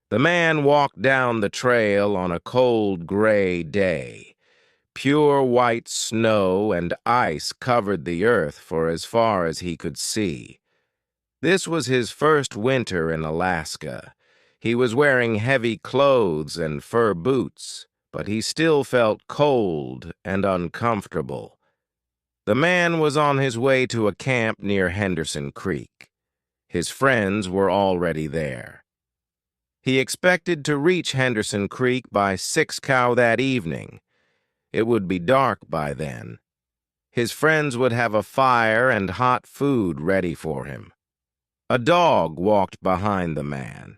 The man walked down the trail on a cold, gray day. Pure white snow and ice covered the earth for as far as he could see. This was his first winter in Alaska. He was wearing heavy clothes and fur boots, but he still felt cold and uncomfortable. The man was on his way to a camp near Henderson Creek. His friends were already there. He expected to reach Henderson Creek by 6 that evening. It would be dark by then. His friends would have a fire and hot food ready for him. A dog walked behind the man.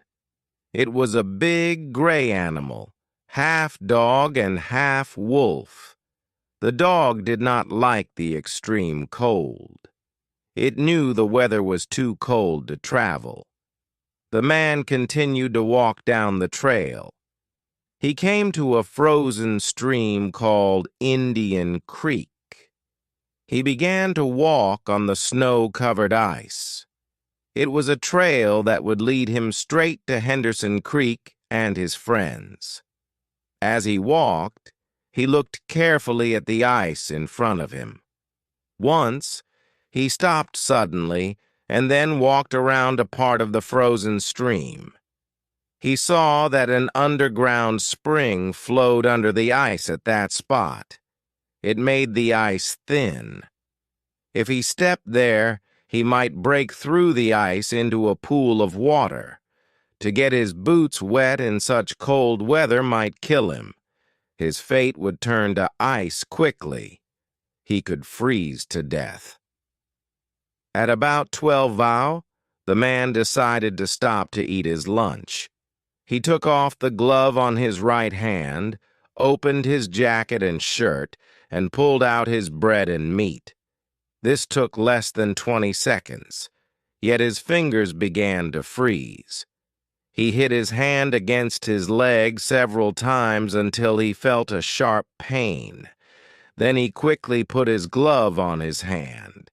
It was a big gray animal, half dog and half wolf. The dog did not like the extreme cold. It knew the weather was too cold to travel. The man continued to walk down the trail. He came to a frozen stream called Indian Creek. He began to walk on the snow-covered ice. It was a trail that would lead him straight to Henderson Creek and his friends. As he walked, he looked carefully at the ice in front of him. Once, he stopped suddenly and then walked around a part of the frozen stream. He saw that an underground spring flowed under the ice at that spot. It made the ice thin. If he stepped there, he might break through the ice into a pool of water. To get his boots wet in such cold weather might kill him. His fate would turn to ice quickly. He could freeze to death. At about 12 the man decided to stop to eat his lunch. He took off the glove on his right hand, opened his jacket and shirt, and pulled out his bread and meat. This took less than 20 seconds, yet his fingers began to freeze. He hit his hand against his leg several times until he felt a sharp pain. Then he quickly put his glove on his hand.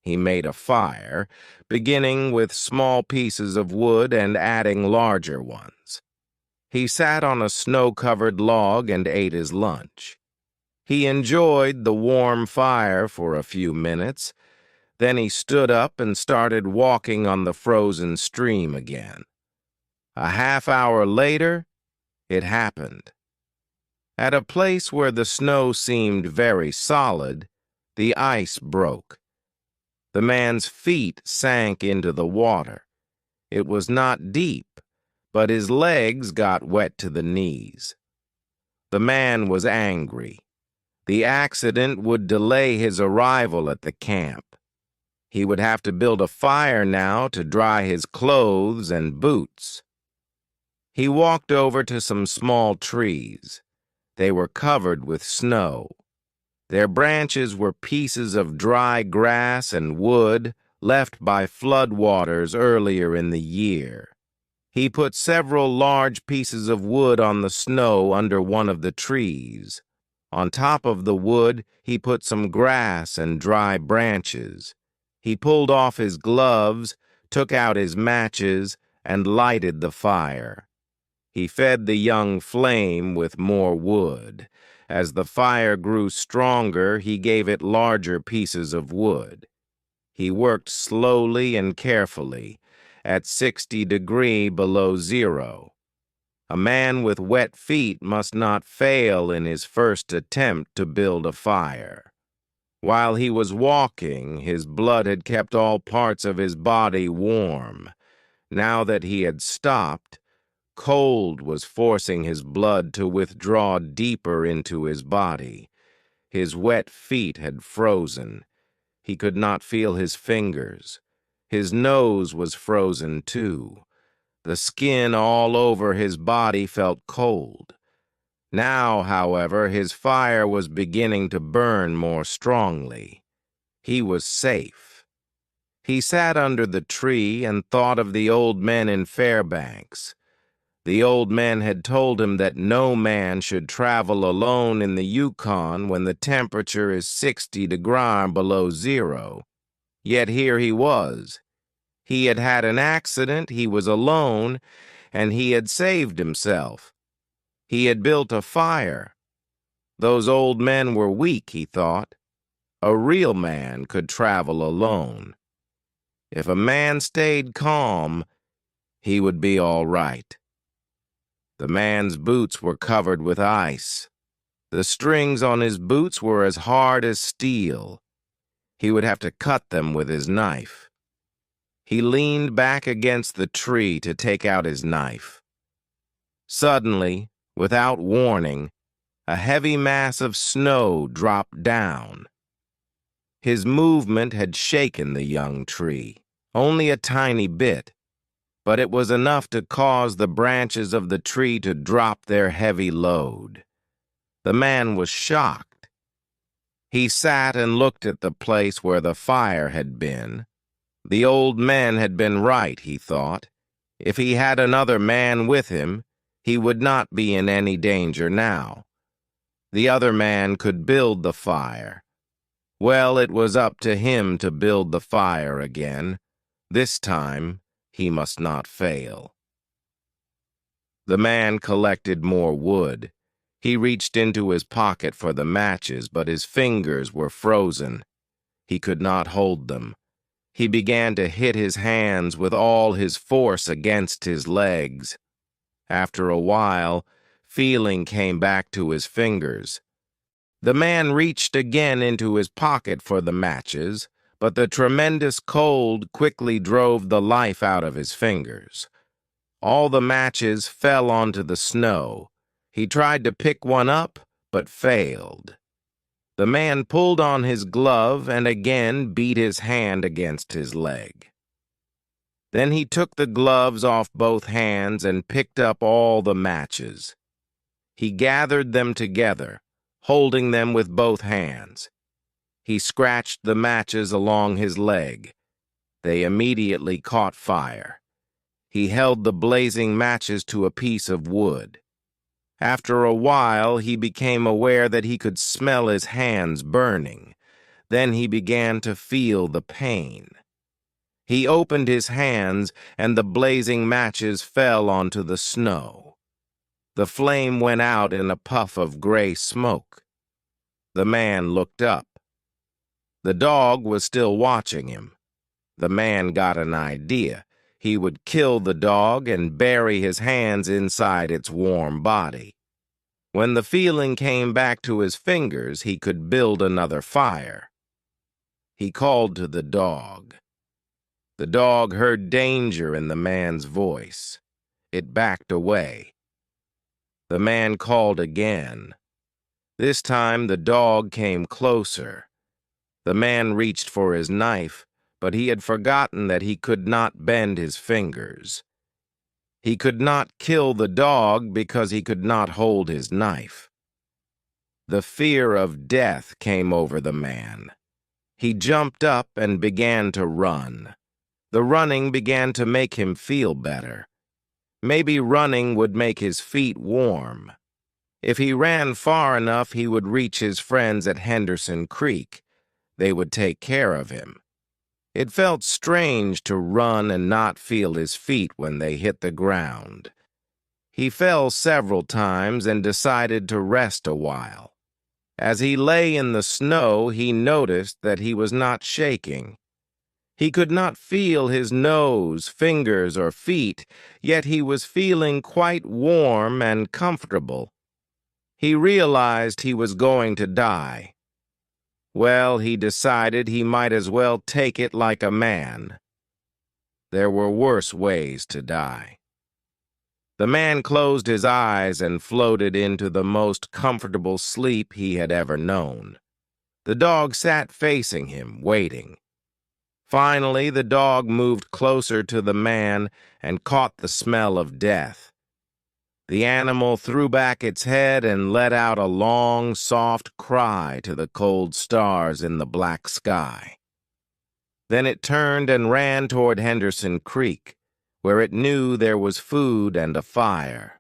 He made a fire, beginning with small pieces of wood and adding larger ones. He sat on a snow-covered log and ate his lunch. He enjoyed the warm fire for a few minutes. Then he stood up and started walking on the frozen stream again. A half-hour later, it happened. At a place where the snow seemed very solid, the ice broke. The man's feet sank into the water. It was not deep, but his legs got wet to the knees. The man was angry. The accident would delay his arrival at the camp. He would have to build a fire now to dry his clothes and boots. He walked over to some small trees. They were covered with snow. Their branches were pieces of dry grass and wood left by floodwaters earlier in the year. He put several large pieces of wood on the snow under one of the trees. On top of the wood, he put some grass and dry branches. He pulled off his gloves, took out his matches, and lighted the fire. He fed the young flame with more wood. As the fire grew stronger, he gave it larger pieces of wood. He worked slowly and carefully, at 60 degrees below zero. A man with wet feet must not fail in his first attempt to build a fire. While he was walking, his blood had kept all parts of his body warm. Now that he had stopped, cold was forcing his blood to withdraw deeper into his body. His wet feet had frozen. He could not feel his fingers. His nose was frozen too. The skin all over his body felt cold. Now, however, his fire was beginning to burn more strongly. He was safe. He sat under the tree and thought of the old men in Fairbanks. The old men had told him that no man should travel alone in the Yukon when the temperature is 60 degrees below zero. Yet here he was. He had had an accident, he was alone, and he had saved himself. He had built a fire. Those old men were weak, he thought. A real man could travel alone. If a man stayed calm, he would be all right. The man's boots were covered with ice. The strings on his boots were as hard as steel. He would have to cut them with his knife. He leaned back against the tree to take out his knife. Suddenly, without warning, a heavy mass of snow dropped down. His movement had shaken the young tree, only a tiny bit, but it was enough to cause the branches of the tree to drop their heavy load. The man was shocked. He sat and looked at the place where the fire had been. The old man had been right, he thought. If he had another man with him, he would not be in any danger now. The other man could build the fire. Well, it was up to him to build the fire again. This time, he must not fail. The man collected more wood. He reached into his pocket for the matches, but his fingers were frozen. He could not hold them. He began to hit his hands with all his force against his legs. After a while, feeling came back to his fingers. The man reached again into his pocket for the matches, but the tremendous cold quickly drove the life out of his fingers. All the matches fell onto the snow. He tried to pick one up, but failed. The man pulled on his glove and again beat his hand against his leg. Then he took the gloves off both hands and picked up all the matches. He gathered them together, holding them with both hands. He scratched the matches along his leg. They immediately caught fire. He held the blazing matches to a piece of wood. After a while, he became aware that he could smell his hands burning. Then he began to feel the pain. He opened his hands, and the blazing matches fell onto the snow. The flame went out in a puff of gray smoke. The man looked up. The dog was still watching him. The man got an idea. He would kill the dog and bury his hands inside its warm body. When the feeling came back to his fingers, he could build another fire. He called to the dog. The dog heard danger in the man's voice. It backed away. The man called again. This time the dog came closer. The man reached for his knife, but he had forgotten that he could not bend his fingers. He could not kill the dog because he could not hold his knife. The fear of death came over the man. He jumped up and began to run. The running began to make him feel better. Maybe running would make his feet warm. If he ran far enough, he would reach his friends at Henderson Creek. They would take care of him. It felt strange to run and not feel his feet when they hit the ground. He fell several times and decided to rest a while. As he lay in the snow, he noticed that he was not shaking. He could not feel his nose, fingers, or feet, yet he was feeling quite warm and comfortable. He realized he was going to die. Well, he decided he might as well take it like a man. There were worse ways to die. The man closed his eyes and floated into the most comfortable sleep he had ever known. The dog sat facing him, waiting. Finally, the dog moved closer to the man and caught the smell of death. The animal threw back its head and let out a long, soft cry to the cold stars in the black sky. Then it turned and ran toward Henderson Creek, where it knew there was food and a fire.